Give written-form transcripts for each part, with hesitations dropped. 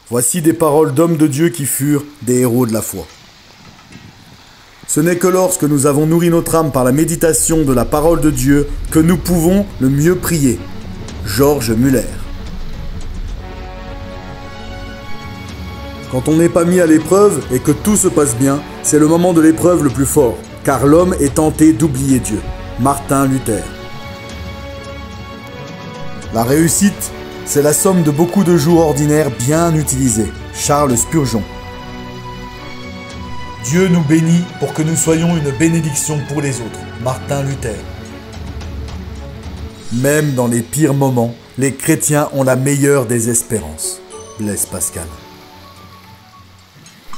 Voici des paroles d'hommes de Dieu qui furent des héros de la foi. Ce n'est que lorsque nous avons nourri notre âme par la méditation de la parole de Dieu que nous pouvons le mieux prier. George Muller. Quand on n'est pas mis à l'épreuve et que tout se passe bien, c'est le moment de l'épreuve le plus fort, car l'homme est tenté d'oublier Dieu. Martin Luther. La réussite, c'est la somme de beaucoup de jours ordinaires bien utilisés. Charles Spurgeon. Dieu nous bénit pour que nous soyons une bénédiction pour les autres. Martin Luther. Même dans les pires moments, les chrétiens ont la meilleure des espérances. Blaise Pascal.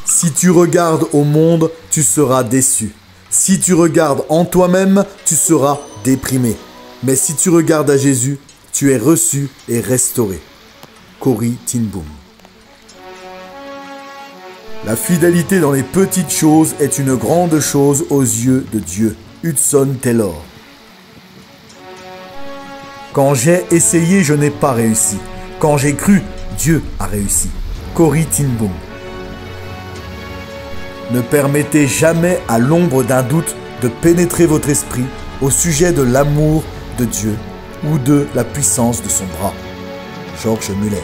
Si tu regardes au monde, tu seras déçu. Si tu regardes en toi-même, tu seras déprimé. Mais si tu regardes à Jésus, tu es reçu et restauré. Corrie ten Boom. La fidélité dans les petites choses est une grande chose aux yeux de Dieu. Hudson Taylor. Quand j'ai essayé, je n'ai pas réussi. Quand j'ai cru, Dieu a réussi. Corrie ten Boom. Ne permettez jamais à l'ombre d'un doute de pénétrer votre esprit au sujet de l'amour de Dieu ou de la puissance de son bras. George Muller.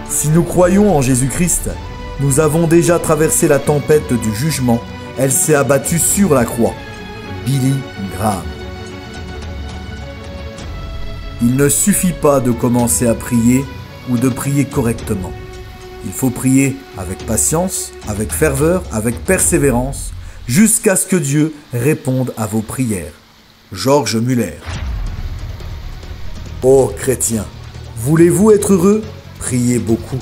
Si nous croyons en Jésus-Christ, nous avons déjà traversé la tempête du jugement. Elle s'est abattue sur la croix. Billy Graham. Il ne suffit pas de commencer à prier ou de prier correctement. Il faut prier avec patience, avec ferveur, avec persévérance, jusqu'à ce que Dieu réponde à vos prières. George Muller. Ô chrétiens, voulez-vous être heureux? Priez beaucoup.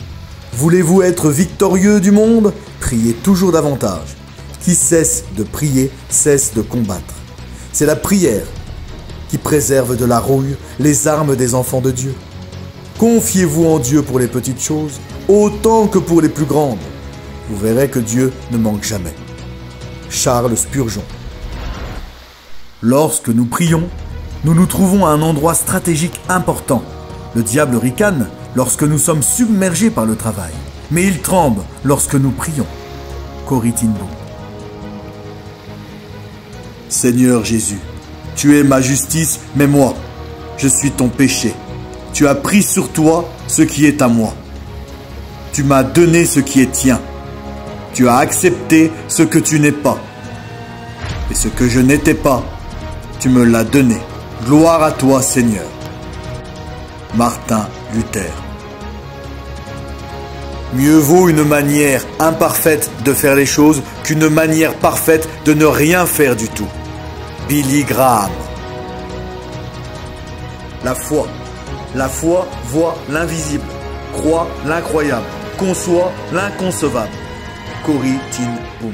Voulez-vous être victorieux du monde? Priez toujours davantage. Qui cesse de prier, cesse de combattre. C'est la prière qui préserve de la rouille les armes des enfants de Dieu. Confiez-vous en Dieu pour les petites choses, autant que pour les plus grandes. Vous verrez que Dieu ne manque jamais. Charles Spurgeon. Lorsque nous prions, nous nous trouvons à un endroit stratégique important. Le diable ricane lorsque nous sommes submergés par le travail, mais il tremble lorsque nous prions. Corrie ten Boom. Seigneur Jésus, tu es ma justice, mais moi, je suis ton péché. Tu as pris sur toi ce qui est à moi. Tu m'as donné ce qui est tien. Tu as accepté ce que tu n'es pas. Et ce que je n'étais pas, tu me l'as donné. Gloire à toi, Seigneur. Martin Luther. Mieux vaut une manière imparfaite de faire les choses qu'une manière parfaite de ne rien faire du tout. Billy Graham. La foi. La foi voit l'invisible, croit l'incroyable, conçoit l'inconcevable. Corrie ten Boom.